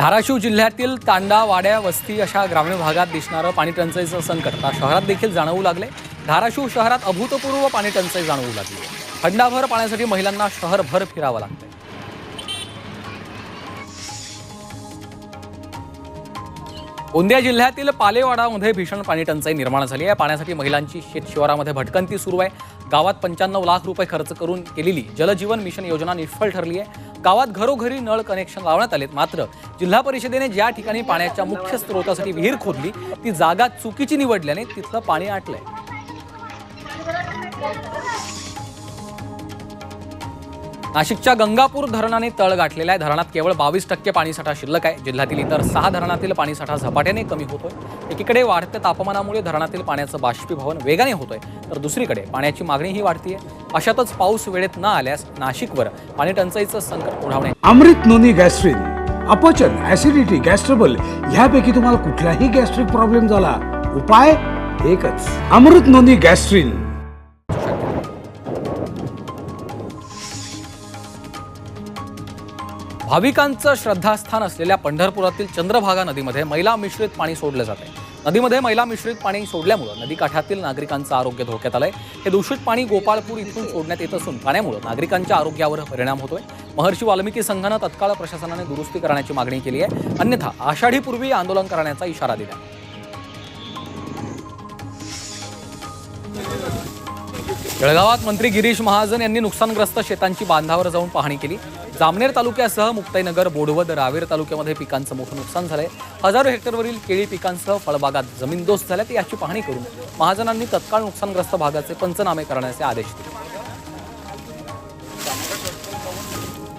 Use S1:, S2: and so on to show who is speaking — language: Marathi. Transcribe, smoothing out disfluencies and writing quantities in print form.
S1: धाराशिव जिल्ह्यातील तांडा, वाड्या, वस्ती अशा ग्रामीण भागात दिसणारं पाणी टंचाईचं संकट आता शहरात देखील जाणवू लागले। धाराशिव शहरात अभूतपूर्व पाणी टंचाई जाणवू लागली। खंडाभर पाण्यासाठी महिलांना शहरभर फिरावं लागतंय। गोंदिया जिल्ह्यातील पालेवाडामध्ये भीषण पाणी टंचाई निर्माण झाली आहे। पाण्यासाठी महिलांची शेतशिवारामध्ये भटकंती सुरू आहे। गावात 95 लाख रुपये खर्च करून केलेली जलजीवन मिशन योजना निष्फळ ठरली आहे। गावात घरोघरी नळ कनेक्शन लावण्यात आलेत, मात्र जिल्हा परिषदेने ज्या ठिकाणी पाण्याच्या मुख्य स्रोतासाठी विहीर खोदली ती जागा चुकीची निवडल्याने तिथलं पाणी आटलंय। नाशिकच्या गंगापूर धरणाने तळ गाठलेला आहे। धरणात केवळ 22% पाणीसाठा शिल्लक आहे। जिल्ह्यातील इतर 6 धरणातील पाणीसाठा झपाट्याने कमी होतोय। एकीकडे वाढत्या तापमानामुळे धरणातील पाण्याचं बाष्पीभवन वेगाने होतंय, तर दुसरीकडे पाण्याची मागणीही वाढतीये। अशातच पाऊस वेळेत न आल्यास नाशिकवर पाणी टंचाईचं संकट ओढावणे।
S2: अमृत नोनी गॅस्ट्रिन, अपचन, ऍसिडिटी, गॅस्ट्रबल ह्यापैकी तुम्हाला कुठलाही गॅस्ट्रिक प्रॉब्लेम झाला, उपाय एकच, अमृत नोनी गॅस्ट्रिन।
S1: भाविकांचं श्रद्धास्थान असलेल्या पंढरपुरातील चंद्रभागा नदीमध्ये मैला मिश्रित पाणी सोडलं जात आहे। नदीमध्ये मैला मिश्रित पाणी सोडल्यामुळे नदीकाठातील नागरिकांचं आरोग्य धोक्यात आलंय। हे दूषित पाणी गोपाळपूर इथून सोडण्यात येत असून पाण्यामुळे नागरिकांच्या आरोग्यावर परिणाम होतोय। महर्षी वाल्मिकी संघानं तत्काळ प्रशासनाने दुरुस्ती करण्याची मागणी केली आहे, अन्यथा आषाढीपूर्वी आंदोलन करण्याचा इशारा दिला। जळगावात मंत्री गिरीश महाजन यांनी नुकसानग्रस्त शेतांची बांधावर जाऊन पाहणी केली। जामनेर तालुक्यासह मुक्ताईनगर, बोडवद, रावेर तालुक्यामध्ये पिकांचं मोठं नुकसान झालंय। हजारो हेक्टरवरील केळी पिकांसह फळबागात जमीनदोस्त झाल्यात। याची पाहणी करून महाजनांनी तत्काळ नुकसानग्रस्त भागाचे पंचनामे करण्याचे आदेश दिले।